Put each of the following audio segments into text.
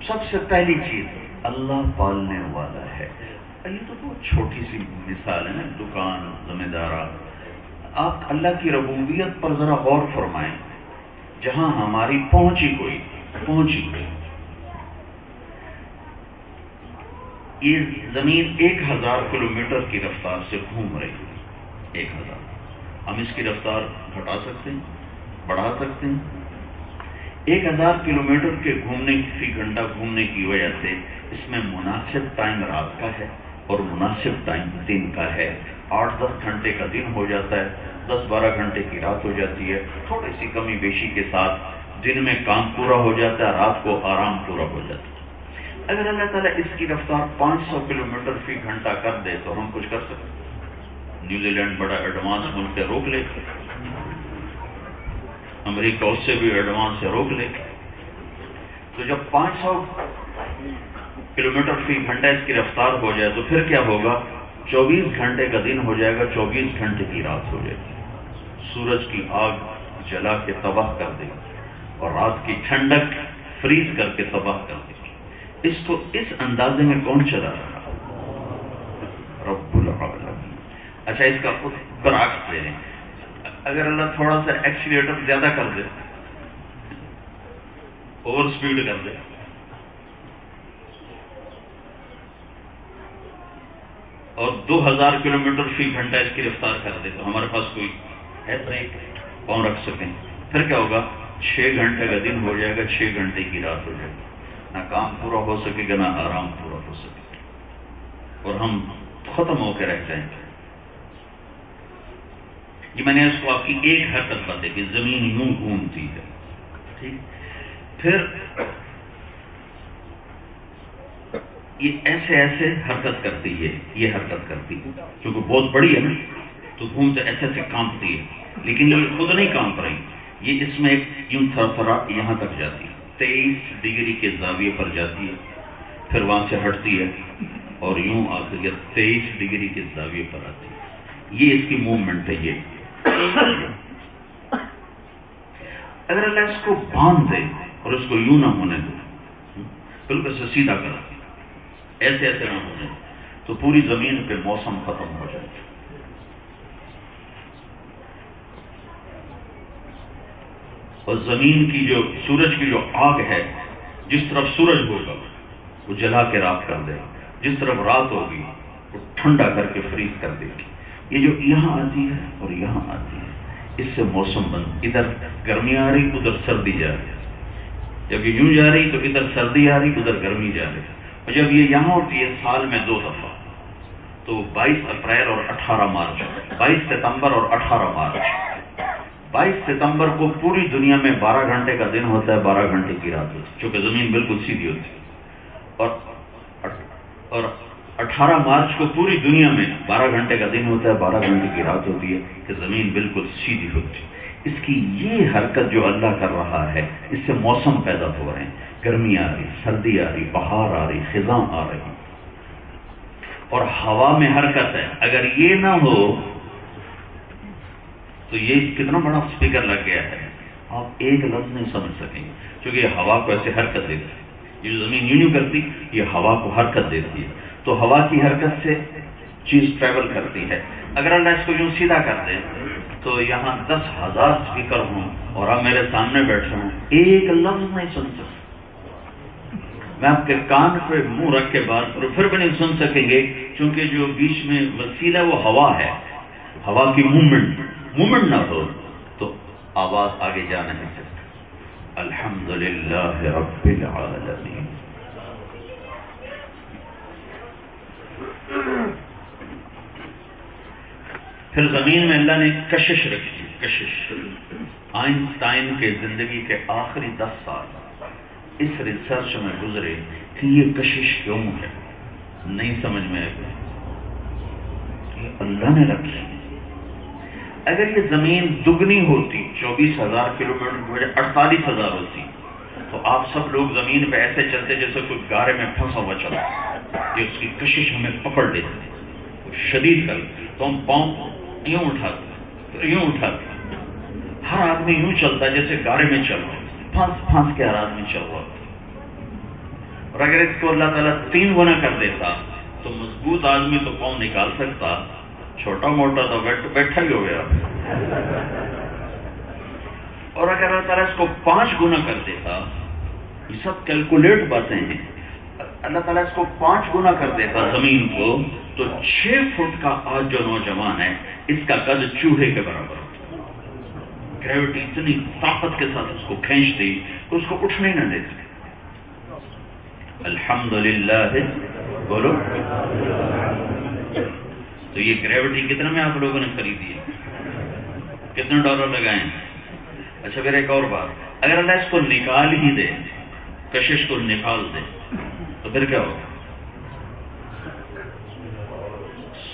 سب سے پہلی چیز اللہ پالنے والا ہے. یہ تو بہت چھوٹی سی مثال ہے نا، دکان، ذمہ دارا. آپ اللہ کی ربوبیت پر ذرا غور فرمائیں، جہاں ہماری پہنچی کوئی. یہ زمین 1000 کلومیٹر کی رفتار سے گھوم رہی ہے. 1000. ہم اس کی رفتار گھٹا سکتے ہیں، بڑھا سکتے ہیں. 1000 کلومیٹر کے فی گھنٹہ گھومنے کی وجہ سے اس میں مناسب ٹائم رات کا ہے اور مناسب ٹائم دن کا ہے. 8-10 گھنٹے کا دن ہو جاتا ہے، 10-12 گھنٹے کی رات ہو جاتی ہے. تھوڑی سی کمی بیشی کے ساتھ دن میں کام پورا ہو جاتا ہے، رات کو آرام پورا ہو جاتا ہے. اگر اللہ تعالیٰ اس کی رفتار 500 کلومیٹر فی گھنٹہ کر دے تو ہم کچھ کر سکتے ہیں. نیوزی لینڈ بڑا ایڈوانس ملک ہے، روک لے. امریکہ اس سے بھی ایڈوانس ہے، روک لے. تو جب 500 کلومیٹر فی گھنٹہ اس کی رفتار ہو جائے تو پھر کیا ہوگا؟ 24 گھنٹے کا دن ہو جائے گا، 24 گھنٹے کی رات ہو جائے گی. سورج کی آگ جلا کے تباہ کر دے گی اور رات کی ٹھنڈک فریز کر کے تباہ کر دے گی. اس کو اس اندازے میں کون چلا رہا؟ رب العالمین. اچھا، اس کا برعکس دے رہے ہیں. اگر اللہ تھوڑا سا ایکسیلیٹر زیادہ کر دے، اوور سپیڈ کر دے، اور 2000 کلومیٹر فی گھنٹہ اس کی رفتار کر دے تو ہمارے پاس کوئی ہے بریک پاؤں رکھ سکیں؟ پھر کیا ہوگا؟ 6 گھنٹے کا دن ہو جائے گا، 6 گھنٹے کی رات ہو جائے گی. نہ کام پورا ہو سکے گا، نہ آرام پورا ہو سکے گا، اور ہم ختم ہو کے رہ جائیں گے. یہ میں نے اس کو آپ کی ایک حرکت بتائی کہ زمین یوں گھومتی ہے. ٹھیک. پھر یہ ایسے حرکت کرتی ہے، یہ حرکت کرتی ہے کیونکہ بہت بڑی ہے نا، تو گھومتے ایسے کانپتی ہے. لیکن یہ خود نہیں کانپ رہی، یہ اس میں ایک یوں تھرا یہاں تک جاتی ہے، 23 ڈگری کے زاویے پر جاتی ہے، پھر وہاں سے ہٹتی ہے اور یوں آ کر 23 ڈگری کے زاویے پر آتی ہے. یہ اس کی موومنٹ ہے. یہ اگر اللہ اس کو باندھ دے اور اس کو یوں نہ ہونے دے، بالکل سے سیدھا کر ایسے نہ ہونے، تو پوری زمین پہ موسم ختم ہو جائے. اور زمین کی جو سورج کی جو آگ ہے، جس طرف سورج ہوگا وہ جلا کے راکھ کر دے گا، جس طرف رات ہوگی وہ ٹھنڈا کر کے فریز کر دے گی. یہ جو یہاں آتی ہے اور یہاں آتی ہے، اس سے موسم بند. ادھر گرمی آ رہی، ادھر سردی جا رہی. جب یہ یوں جا رہی تو ادھر سردی آ رہی، ادھر گرمی جا رہی. اور جب یہ یہاں ہوتی ہے سال میں 2 دفعہ، تو 22 اپریل اور 18 مارچ، 22 ستمبر اور 18 مارچ. 22 ستمبر کو پوری دنیا میں 12 گھنٹے کا دن ہوتا ہے، 12 گھنٹے کی رات ہوتی ہے، چونکہ زمین بالکل سیدھی ہوتی ہے. اور 18 مارچ کو پوری دنیا میں 12 گھنٹے کا دن ہوتا ہے، 12 گھنٹے کی رات ہوتی ہے، کہ زمین بالکل سیدھی ہوتی ہے. اس کی یہ حرکت جو اللہ کر رہا ہے، اس سے موسم پیدا ہو رہے ہیں. گرمی آ رہی، سردی آ رہی، بہار آ رہی، خزاں آ رہی، اور ہوا میں حرکت ہے. اگر یہ نہ ہو تو یہ کتنا بڑا اسپیکر لگ گیا ہے، آپ ایک لفظ نہیں سمجھ سکیں گے، کیونکہ یہ ہوا کو ایسے حرکت دیتی ہے. یہ جو زمین یوں کرتی، یہ ہوا کو حرکت دیتی ہے. تو ہوا کی حرکت سے چیز ٹریول کرتی ہے. اگر اللہ اس کو یوں سیدھا کر دے تو یہاں 10,000 اسپیکر ہوں اور آپ میرے سامنے بیٹھے ہوں، ایک لفظ نہیں سن سکتے. میں آپ کے کان پہ منہ رکھ کے بات کروں پھر بھی نہیں سن سکیں گے، کیونکہ جو بیچ میں وسیلہ وہ ہوا ہے. ہوا کی موومنٹ نہ ہو تو آواز آگے جا نہیں سکتی. الحمدللہ رب العالمین. پھر زمین میں اللہ نے کشش رکھی. کشش آئنسٹائن کے زندگی کے آخری 10 سال اس ریسرچ میں گزرے کہ یہ کشش کیوں ہے. نہیں سمجھ میں آئے اللہ نے رکھی. اگر یہ زمین دگنی ہوتی 24,000 کلومیٹر کی وجہ 48,000 ہوتی تو آپ سب لوگ زمین پہ ایسے چلتے جیسے کوئی گارے میں پھنسا ہوا چلا. یہ اس کی کشش ہمیں پکڑ لیتی شدید کر، تو ہم پاؤں یوں اٹھاتے یوں اٹھاتے. ہر آدمی یوں چلتا جیسے گارے میں چل رہا، پھنس کے ہر آدمی چل رہا. اور اگر اس کو اللہ تعالیٰ 3 گنا کر دیتا تو مضبوط آدمی تو پاؤں نکال سکتا، چھوٹا موٹا تو بیٹھا ہی ہو گیا۔ اور اگر اللہ تعالیٰ اس کو 5 گنا کر دیتا، یہ سب کیلکولیٹ باتیں ہیں، اللہ تعالیٰ اس کو 5 گنا کر دیتا زمین کو، تو 6 فٹ کا آج جو نوجوان ہے اس کا قد چوہے کے برابر ہوتا۔ گریوٹی اتنی طاقت کے ساتھ اس کو کھینچتی کہ اس کو اٹھنے ہی نہ دیتی۔ الحمدللہ بولو۔ تو یہ گریوٹی کتنے میں آپ لوگوں نے خریدی ہے؟ کتنے ڈالر لگائے ہیں؟ اچھا پھر ایک اور بات، اگر اللہ اس کو نکال ہی دے، کشش کو نکال دے، تو پھر کیا ہوگا؟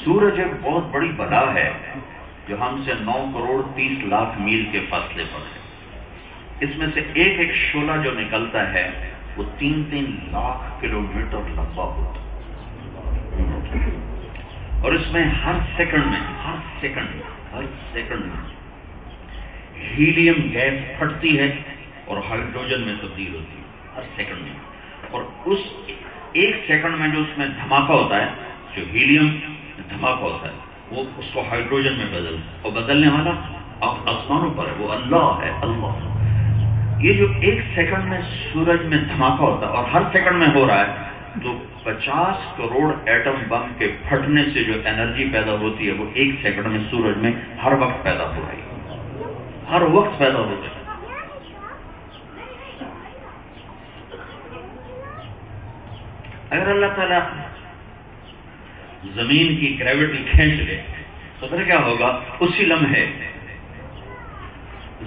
سورج ایک بہت بڑی بلا ہے جو ہم سے 9 کروڑ 30 لاکھ میل کے فاصلے پر ہے۔ اس میں سے ایک ایک شعلہ جو نکلتا ہے وہ 3-3 لاکھ کلومیٹر لمبا ہوتا ہے، اور اس میں ہر سیکنڈ میں ہیلیم گیس پھٹتی ہے اور ہائیڈروجن میں تبدیل ہوتی ہے ہر سیکنڈ میں، اور اس 1 سیکنڈ میں جو اس میں دھماکہ ہوتا ہے، جو ہیلیم دھماکہ ہوتا ہے، وہ اس کو ہائیڈروجن میں اور بدلنے والا آسمانوں پر ہے، وہ اللہ ہے، اللہ۔ یہ جو 1 سیکنڈ میں سورج میں دھماکہ ہوتا ہے اور ہر سیکنڈ میں ہو رہا ہے، تو 50 کروڑ ایٹم بم کے پھٹنے سے جو انرجی پیدا ہوتی ہے وہ 1 سیکنڈ میں سورج میں ہر وقت پیدا ہو رہی ہے، ہر وقت پیدا ہو رہی ہے۔ اگر اللہ تعالیٰ زمین کی گریوٹی کھینچ لے تو پھر کیا ہوگا؟ اسی لمحے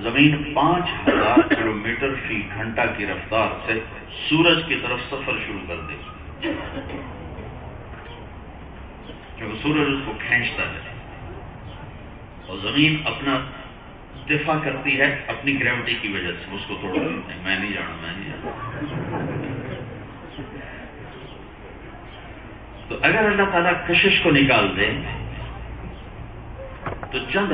زمین 5000 کلومیٹر فی گھنٹہ کی رفتار سے سورج کی طرف سفر شروع کر دے گی، کیونکہ سورج اس کو کھینچتا ہے، اور زمین اپنا دفاع کرتی ہے اپنی گریوٹی کی وجہ سے، اس کو توڑ دیتے ہیں۔ میں نہیں جانا۔ تو اگر اللہ تعالیٰ کشش کو نکال دے تو چند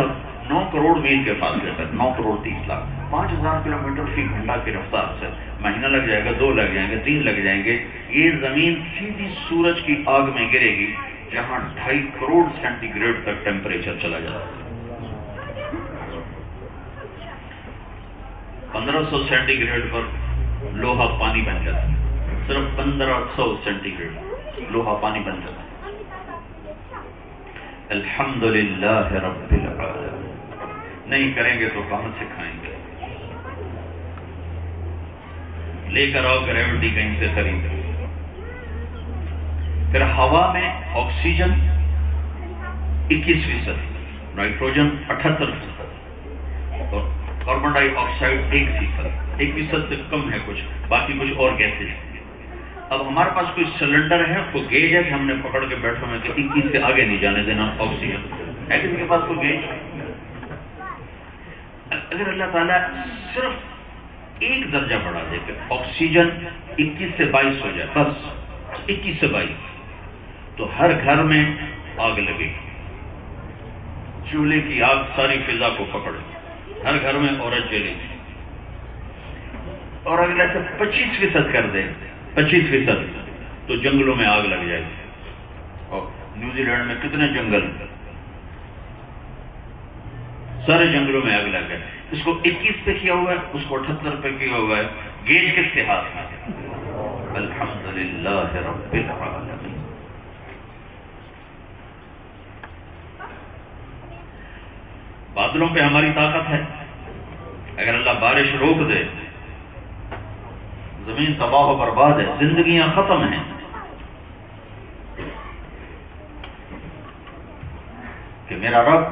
9 کروڑ میل کے فاصلے پر 9 کروڑ 30 لاکھ 5000 کلومیٹر فی گھنٹہ کی رفتار سے مہینہ لگ جائے گا، 2 لگ جائیں گے، 3 لگ جائیں گے، یہ زمین سیدھی سورج کی آگ میں گرے گی جہاں 2.5 کروڑ سینٹی گریڈ تک ٹیمپریچر چلا جاتا ہے۔ 1500 سینٹی گریڈ پر لوہا پانی بن جاتا ہے، صرف 1500 سینٹی گریڈ لوہا پانی بن جاتا ہے۔ الحمدللہ رب العالمین۔ نہیں کریں گے تو کہاں سے کھائیں گے؟ لے کر آؤ گریوٹی کہیں سے خرید۔ پھر ہوا میں آکسیجن 21%، نائٹروجن 78%، اور کاربن ڈائی آکسائڈ 1%، 1% سے کم ہے کچھ، باقی کچھ اور گیسز۔ اب ہمارے پاس کوئی سلنڈر ہے، کوئی گیج ہے کہ ہم نے پکڑ کے بیٹھے ہوئے کہ 21 سے آگے نہیں جانے دینا آکسیجن ہے؟ کسی کے پاس کوئی گیج؟ اگر اللہ تعالیٰ صرف 1 درجہ بڑھا دے کہ آکسیجن 21 سے 22 ہو جائے، بس 21 سے 22، تو ہر گھر میں آگ لگے گی، چولہے کی آگ ساری فضا کو پکڑے، ہر گھر میں عورت جلے گی۔ اور اگر ایسے 25% کر دے، 25%، تو جنگلوں میں آگ لگ جائے گی۔ اور نیوزی لینڈ میں کتنے جنگل، سارے جنگلوں میں آگ لگ جائے۔ اس کو 21 پہ کیا ہوا ہے، اس کو 78 پہ کیا ہوا ہے، گیج کس کے ہاتھ میں؟ الحمدللہ رب العالمین۔ بادلوں پہ ہماری طاقت ہے، اگر اللہ بارش روک دے زمین تباہ و برباد ہے، زندگیاں ختم ہیں۔ کہ میرا رب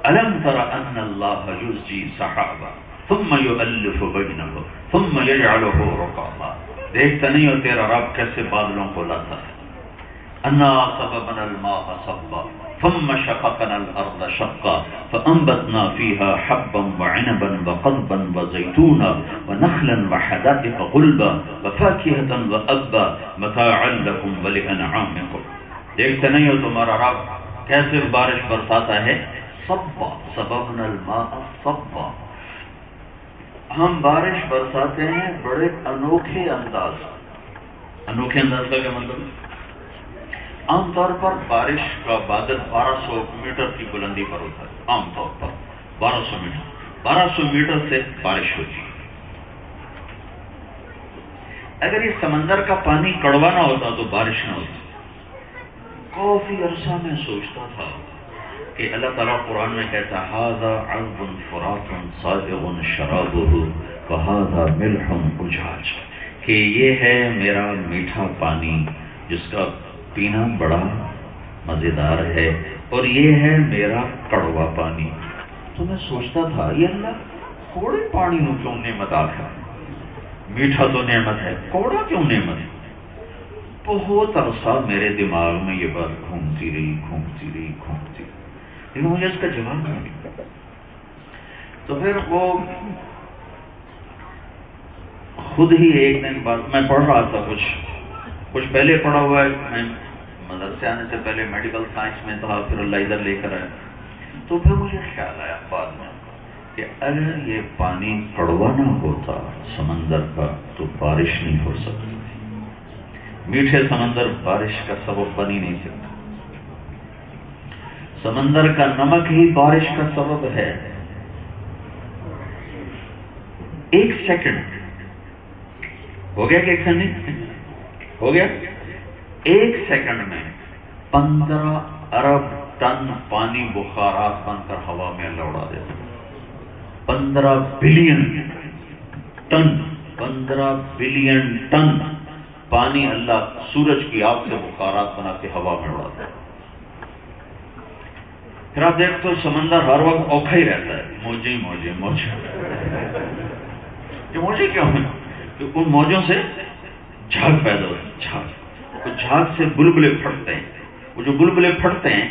الم تر ان اللہ یزجی سحابا ثم یؤلف بینہ ثم یجعلہ رکاما، دیکھتا نہیں ہو تیرا رب کیسے بادلوں کو لاتا ہے۔ انا صببنا الماء صبا ثم شققنا الارض شقا فانبتنا فيها حبا وعنبا وقضبا وزيتونا ونخلا وحدائق غلبا وفاكهة وأبا متاعا لكم ولأنعامكم، دیکھتے نہیں ہو تمہارا رب کیسے بارش برساتا ہے۔ صبا، صببنا الماء صبا، ہم بارش برساتے ہیں بڑے انوکھے انداز، انوکھے انداز کا کیا مطلب ہے؟ عام طور پر بارش کا بادل 1200 میٹر کی بلندی پر ہوتا ہے، عام طور پر 1200 میٹر سے بارش ہوتی ہے۔ اگر یہ سمندر کا پانی کڑوا نہ ہوتا تو بارش نہ ہوتی۔ کافی عرصہ میں سوچتا تھا کہ اللہ تعالیٰ قرآن میں کہتا ہے ھذا عذب فرات صادق شرابہ وھذا ملح اجاج، کہ یہ ہے میرا میٹھا پانی جس کا پینا بڑا مزیدار ہے، اور یہ ہے میرا کڑوا پانی۔ تو میں سوچتا تھا یہ اللہ کوڑے پانی نو کیوں نعمت آخر، میٹھا تو نعمت ہے، کوڑا کیوں نعمت ہے؟ بہت عرصہ میرے دماغ میں یہ بات گھومتی رہی لیکن مجھے اس کا جواب نہیں ملا۔ تو پھر وہ خود ہی ایک دن بعد میں پڑھ رہا تھا، کچھ پہلے پڑھا ہوا ہے، میں مدرسے آنے سے پہلے میڈیکل سائنس میں تھا، پھر اللہ ادھر لے کر آیا، تو پھر مجھے خیال آیا بعد میں کہ اگر یہ پانی کڑوا نہ ہوتا سمندر کا تو بارش نہیں ہو سکتی، میٹھے سمندر بارش کا سبب بن ہی نہیں سکتا، سمندر کا نمک ہی بارش کا سبب ہے۔ ایک سیکنڈ ہو گیا کہ ایک سیکنڈ ہو گیا، ایک سیکنڈ میں 15 ارب ٹن پانی بخارات بن کر ہوا میں اللہ اڑا دیتا، 15 بلین ٹن پانی اللہ سورج کی آگ سے بخارات بنا کے ہوا میں اڑا دیتا۔ پھر آپ دیکھتے ہو سمندر ہر وقت اوکھا ہی رہتا ہے، موجیں یہ موجیں کیوں ہیں؟ کہ ان موجوں سے جھاگ پیدا ہوتی ہے، جھاگ سے بلبلے پھٹتے ہیں، وہ جو بلبلے پھٹتے ہیں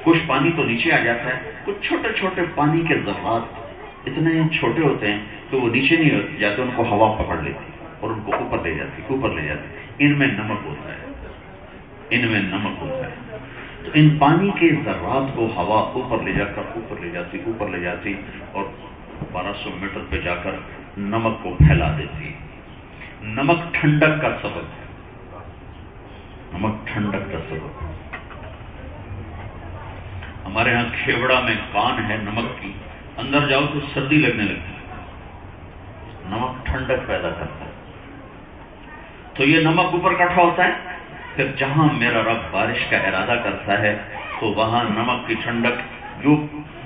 کچھ پانی تو نیچے آ جاتا ہے، کچھ چھوٹے چھوٹے پانی کے ذرات اتنے چھوٹے ہوتے ہیں کہ وہ نیچے نہیں جاتے، ان کو ہوا پکڑ لیتی اور ان کو اوپر لے جاتی، ان میں نمک ہوتا ہے، تو ان پانی کے ذرات کو ہوا اوپر لے جاتی اور 1200 میٹر پہ جا کر نمک کو پھیلا دیتی ہے۔ نمک ٹھنڈک کا سبب ہے، ہمارے ہاں کھیوڑا میں کان ہے نمک کی، اندر جاؤ تو سردی لگنے لگتی ہے، نمک ٹھنڈک پیدا کرتا ہے۔ تو یہ نمک اوپر اکٹھا ہوتا ہے، پھر جہاں میرا رب بارش کا ارادہ کرتا ہے تو وہاں نمک کی ٹھنڈک، جو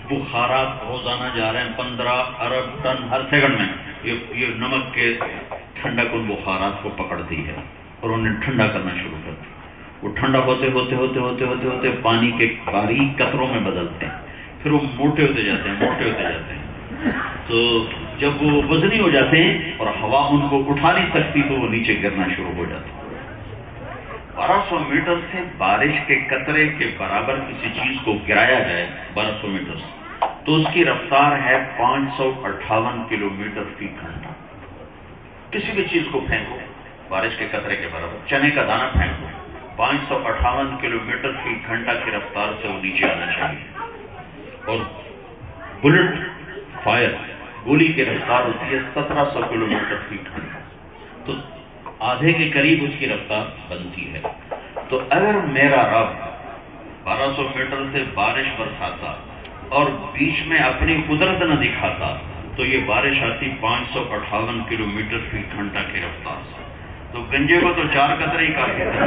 بخارات روزانہ جا رہے ہیں 15 ارب ٹن ہر سیکنڈ میں، یہ نمک کے ٹھنڈک ان بخارات کو پکڑتی ہے اور انہیں ٹھنڈا کرنا شروع کرتی ہے۔ وہ ٹھنڈا ہوتے پانی کے باریک قطروں میں بدلتے ہیں، پھر وہ موٹے ہوتے جاتے ہیں، تو جب وہ وزنی ہو جاتے ہیں اور ہوا ان کو اٹھا نہیں سکتی تو وہ نیچے گرنا شروع ہو جاتے ہیں۔ 1200 میٹر سے بارش کے قطرے کے برابر کسی چیز کو گرایا جائے 1200 میٹر سے تو اس کی رفتار ہے 558 کلومیٹر فی گھنٹہ۔ کسی بھی چیز کو پھینکو بارش کے قطرے کے برابر، چنے کا دانہ پھینکو 558 کلومیٹر فی گھنٹہ کی رفتار سے وہ نیچے آنا چاہیے، اور بلٹ فائر گولی کی رفتار ہوتی ہے 1700 کلومیٹر فی گھنٹہ، تو آدھے کے قریب اس کی رفتار بنتی ہے۔ تو اگر میرا رب 1200 میٹر سے بارش برساتا اور بیچ میں اپنی قدرت نہ دکھاتا تو یہ بارش آتی 558 کلومیٹر فی گھنٹہ کی رفتار سے، تو گنجے کو تو 4 قطرے ہی کافی تھے۔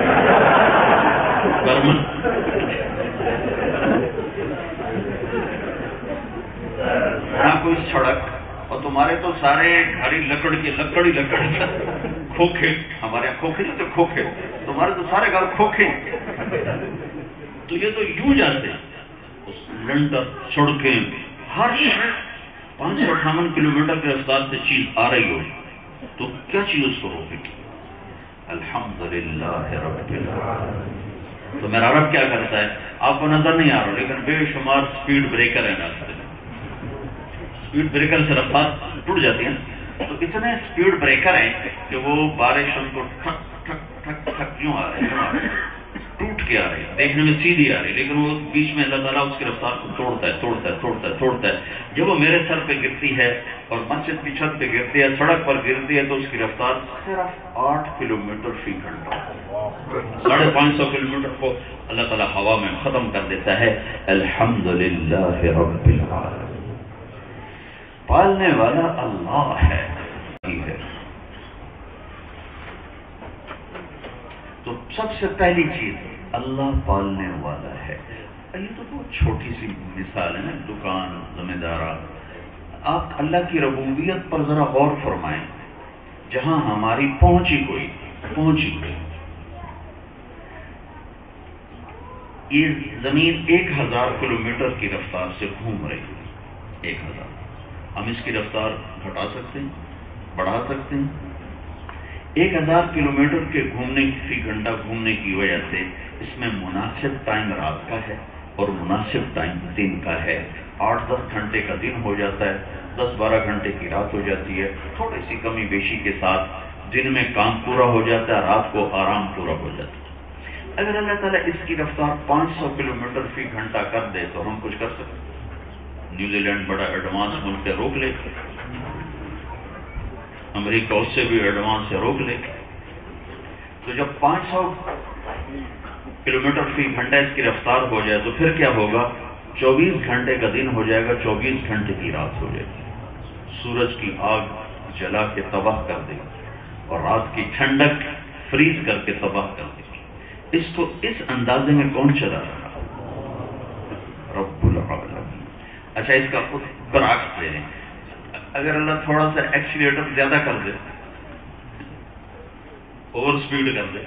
نہ کوئی سڑک، اور تمہارے تو سارے گھر ہی لکڑی کھوکھے، ہمارے یہاں کھوکھے نہیں تو کھوکھے، تمہارے تو سارے گھر کھوکھے، تو یہ تو یوں جاتے ہیں لنڈر سڑکیں، ہر 558 کلومیٹر کی رفتار سے چیز آ رہی ہو تو کیا چیز اس کو روکے گی؟ الحمدللہ رب العالمین۔ تو میرا رب کیا کرتا ہے آپ کو نظر نہیں آ رہا، لیکن بے شمار سپیڈ بریکر ہیں راستے میں، سپیڈ بریکر سے رفتار ٹوٹ جاتی ہے، تو اتنے سپیڈ بریکر ہیں کہ وہ بارش ان کو ٹھک ٹھک ٹھک ٹھک کیوں آ رہے ہیں، ٹوٹ کے آ رہی ہے، دیکھنے میں سیدھی آ رہی ہے، لیکن وہ بیچ میں اللہ تعالیٰ اس کی رفتار کو توڑتا ہے. جب وہ میرے سر پہ گرتی ہے اور مسجد کی چھت پہ گرتی ہے، سڑک پر گرتی ہے، تو اس کی رفتار صرف 8 کلومیٹر فی گھنٹہ، 550 کلومیٹر کو اللہ تعالیٰ ہوا میں ختم کر دیتا ہے. الحمدللہ رب العالمین. پالنے والا اللہ ہے. تو سب سے پہلی چیز اللہ پالنے والا ہے. یہ تو بہت چھوٹی سی مثال ہے نا، دکان، ذمہ دارا. آپ اللہ کی ربوبیت پر ذرا غور فرمائیں. جہاں ہماری پہنچی کوئی یہ زمین 1000 کلومیٹر کی رفتار سے گھوم رہی ہے. 1000. ہم اس کی رفتار گھٹا سکتے ہیں، بڑھا سکتے ہیں. 1000 کلومیٹر کے فی گھنٹہ گھومنے کی وجہ سے اس میں مناسب ٹائم رات کا ہے اور مناسب ٹائم دن کا ہے. 8-10 گھنٹے کا دن ہو جاتا ہے، 10-12 گھنٹے کی رات ہو جاتی ہے. تھوڑی سی کمی بیشی کے ساتھ دن میں کام پورا ہو جاتا ہے، رات کو آرام پورا ہو جاتا ہے. اگر اللہ تعالیٰ اس کی رفتار 500 کلومیٹر فی گھنٹہ کر دے تو ہم کچھ کر سکتے ہیں. نیوزی لینڈ بڑا ایڈوانس ملک ہے، روک لے. امریکہ اس سے بھی ایڈوانس سے روک لے. تو جب 500 کلومیٹر فی گھنٹہ اس کی رفتار ہو جائے تو پھر کیا ہوگا؟ 24 گھنٹے کا دن ہو جائے گا، 24 گھنٹے کی رات ہو جائے گی. سورج کی آگ جلا کے تباہ کر دے گی اور رات کی ٹھنڈک فریز کر کے تباہ کر دے گی. اس کو اس اندازے میں کون چلا رہا؟ رب العالمین. اچھا، اس کا برعکس لے لیں. اگر اللہ تھوڑا سا ایکسیلیٹر زیادہ کر دے، اوور سپیڈ کر دے،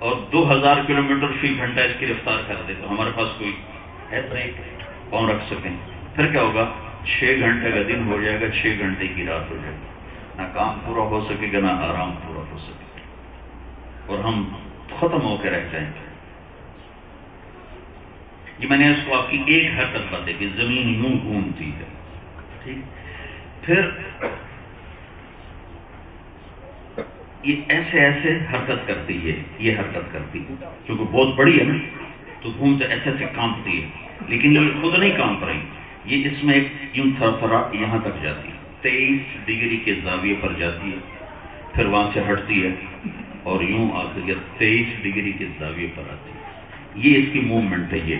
اور 2000 کلومیٹر فی گھنٹہ اس کی رفتار کر دے، تو ہمارے پاس کوئی ہے بریک پاؤں رکھ سکیں. پھر کیا ہوگا؟ 6 گھنٹے کا دن ہو جائے گا، 6 گھنٹے کی رات ہو جائے گی. نہ کام پورا ہو سکے گا، نہ آرام پورا ہو سکے گا، اور ہم ختم ہو کے رہ جائیں گے. یہ میں نے اس کو آپ کی ایک حرکت بتائی کہ زمین یوں گھومتی ہے. ٹھیک. پھر یہ ایسے حرکت کرتی ہے، یہ حرکت کرتی ہے کیونکہ بہت بڑی ہے نا، تو گھومتے ایسے کانپتی ہے. لیکن یہ خود نہیں کانپ رہی، یہ اس میں ایک یوں تھرا یہاں تک جاتی ہے، 23 ڈگری کے زاویے پر جاتی ہے، پھر وہاں سے ہٹتی ہے اور یوں آ کر 23 ڈگری کے زاویے پر آتی ہے. یہ اس کی موومنٹ ہے. یہ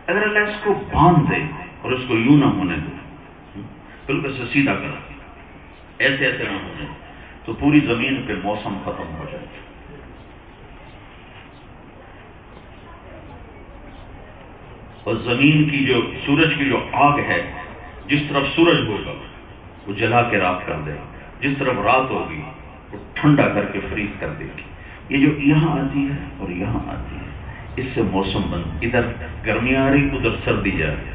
اگر اللہ اس کو باندھ دے اور اس کو یوں نہ ہونے دے، بالکل سے سیدھا کر ایسے نہ ہونے، تو پوری زمین پہ موسم ختم ہو جائے. اور زمین کی جو سورج کی جو آگ ہے، جس طرف سورج ہوگا وہ جلا کے راکھ کر دے، جس طرف رات ہوگی وہ ٹھنڈا کر کے فریز کر دے گی. یہ جو یہاں آتی ہے اور یہاں آتی ہے، اس سے موسم بند. ادھر گرمی آ رہی، ادھر سردی جا رہی.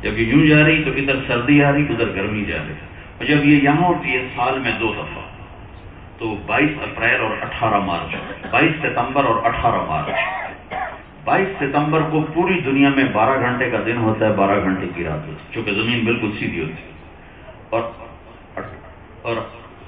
جب یہ یوں جا رہی تو ادھر سردی آ رہی، ادھر گرمی جا رہی. اور جب یہ یہاں ہوتی ہے سال میں 2 دفعہ، تو 22 اپریل اور 18 مارچ، 22 ستمبر اور 18 مارچ. 22 ستمبر کو پوری دنیا میں 12 گھنٹے کا دن ہوتا ہے، 12 گھنٹے کی رات ہوتی ہے، چونکہ زمین بالکل سیدھی ہوتی ہے. اور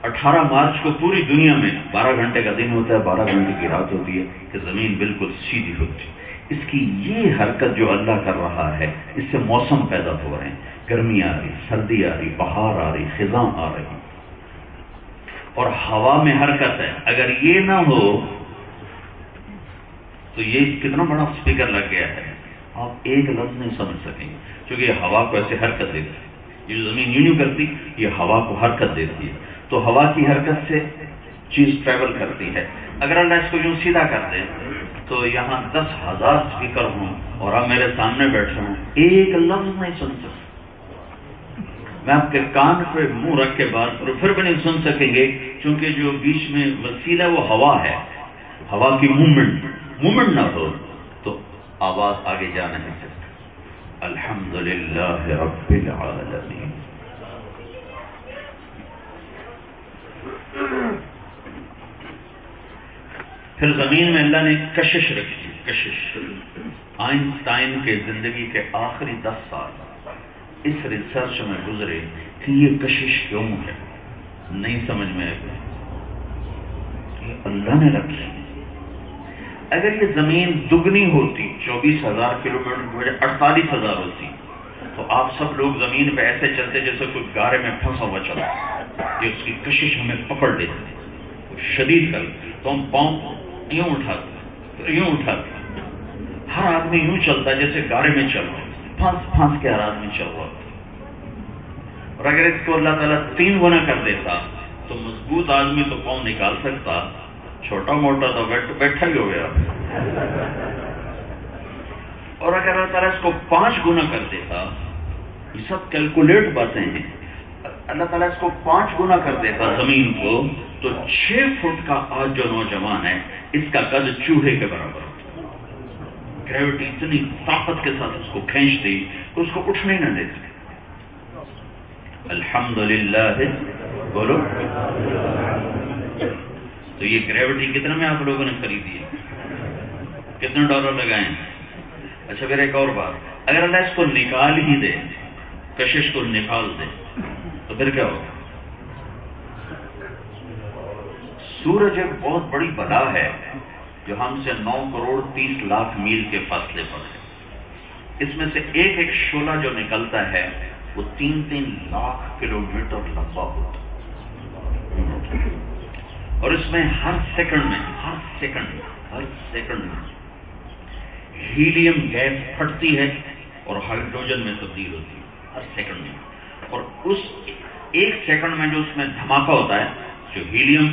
18 مارچ کو پوری دنیا میں 12 گھنٹے کا دن ہوتا ہے، 12 گھنٹے کی رات ہوتی ہے، کہ زمین بالکل سیدھی ہوتی ہے. اس کی یہ حرکت جو اللہ کر رہا ہے، اس سے موسم پیدا ہو رہے ہیں. گرمی آ رہی، سردی آ رہی، بہار آ رہی، خزاں آ رہی، اور ہوا میں حرکت ہے. اگر یہ نہ ہو تو یہ کتنا بڑا اسپیکر لگ گیا ہے، آپ ایک لفظ نہیں سمجھ سکیں گے، کیونکہ یہ ہوا کو ایسے حرکت دیتی ہے. یہ جو زمین یوں کرتی، یہ ہوا کو حرکت دیتی ہے. تو ہوا کی حرکت سے چیز ٹریول کرتی ہے. اگر اللہ اس کو یوں سیدھا کر دے تو یہاں 10,000 اسپیکر ہوں اور آپ میرے سامنے بیٹھے ہوں، ایک لفظ نہیں سن سکتے. میں آپ کے کان پہ منہ رکھ کے بات کروں پھر بھی نہیں سن سکیں گے، کیونکہ جو بیچ میں وسیلہ وہ ہوا ہے. ہوا کی موومنٹ نہ ہو تو آواز آگے جا نہیں سکتی. الحمدللہ رب العالمین. پھر زمین میں اللہ نے کشش رکھی. کشش آئنسٹائن کے زندگی کے آخری 10 سال اس ریسرچ میں گزرے کہ یہ کشش کیوں ہے؟ نہیں سمجھ میں آئے گا، یہ اللہ نے رکھی۔ اگر یہ زمین دگنی ہوتی 24,000 کلومیٹر کی وجہ 48,000 ہوتی تو آپ سب لوگ زمین پہ ایسے چلتے جیسے کوئی گارے میں پھنسا ہوا چلتا، کہ اس کی کشش ہمیں پکڑ لیتی شدید کر، تو ہم پاؤں یوں اٹھاتے یوں اٹھاتے، ہر آدمی یوں چلتا جیسے گارے میں چل رہا، پھنس پھنس کے ہر آدمی چل رہا۔ اور اگر اس کو اللہ تعالیٰ 3 گنا کر دیتا تو مضبوط آدمی تو پاؤں نکال سکتا، چھوٹا موٹا تو بیٹھا ہی ہو گیا۔ اور اگر اللہ تعالیٰ اس کو 5 گنا کر دیتا، یہ سب کیلکولیٹ باتیں ہیں، اللہ تعالیٰ اس کو 5 گنا کر دیتا زمین کو، تو 6 فٹ کا آج جو نوجوان ہے اس کا قد چوہے کے برابر ہوتا۔ گریوٹی اتنی طاقت کے ساتھ اس کو کھینچتی کہ اس کو اٹھنے نہ دیتی۔ الحمدللہ بولو۔ تو یہ گریوٹی کتنے میں آپ لوگوں نے خریدی ہے؟ کتنے ڈالر لگائے؟ اچھا پھر ایک اور بات، اگر اللہ اس کو نکال ہی دے، کشش کو نکال دے، تو پھر کیا ہوگا؟ سورج ایک بہت بڑی بلا ہے جو ہم سے 9 کروڑ 30 لاکھ میل کے فاصلے پر ہے۔ اس میں سے ایک ایک شعلہ جو نکلتا ہے وہ 3-3 لاکھ کلومیٹر لمبا ہوتا ہے، اور اس میں ہر سیکنڈ میں ہیلیم گیس پھٹتی ہے اور ہائیڈروجن میں تبدیل ہوتی ہے ہر سیکنڈ میں۔ اور اس 1 سیکنڈ میں جو اس میں دھماکہ ہوتا ہے، جو ہیلیم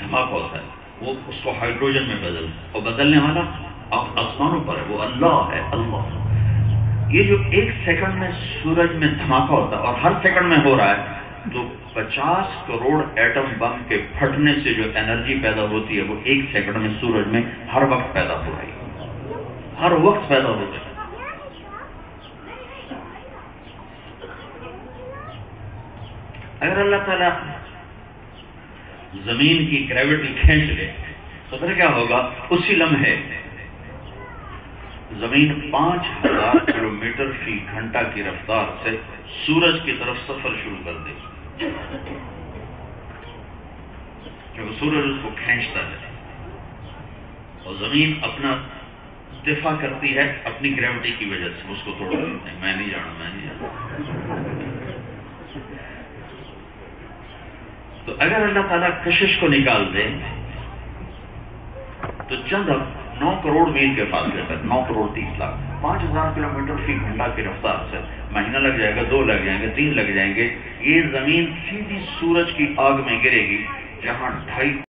دھماکہ ہوتا ہے، وہ اس کو ہائیڈروجن میں اور بدلنے والا آسمانوں پر ہے، وہ اللہ ہے، اللہ۔ یہ جو 1 سیکنڈ میں سورج میں دھماکہ ہوتا ہے اور ہر سیکنڈ میں ہو رہا ہے، تو 50 کروڑ ایٹم بم کے پھٹنے سے جو انرجی پیدا ہوتی ہے وہ 1 سیکنڈ میں سورج میں ہر وقت پیدا ہو رہی ہے، ہر وقت پیدا ہو رہی ہے۔ اگر اللہ تعالیٰ زمین کی گریوٹی کھینچ لے تو پھر کیا ہوگا؟ اسی لمحے زمین 5000 کلومیٹر فی گھنٹہ کی رفتار سے سورج کی طرف سفر شروع کر دے گی، کیونکہ سورج اس کو کھینچتا ہے، اور زمین اپنا دفاع کرتی ہے اپنی گریوٹی کی وجہ سے، اس کو توڑ دیتے ہیں۔ میں نہیں جانا۔ تو اگر اللہ تعالیٰ کشش کو نکال دے تو چند 9 کروڑ میل کے فاصلے پر 9 کروڑ 30 لاکھ 5000 کلومیٹر فی گھنٹہ کی رفتار سے مہینہ لگ جائے گا، 2 لگ جائیں گے، 3 لگ جائیں گے، یہ زمین سیدھی سورج کی آگ میں گرے گی جہاں 2.5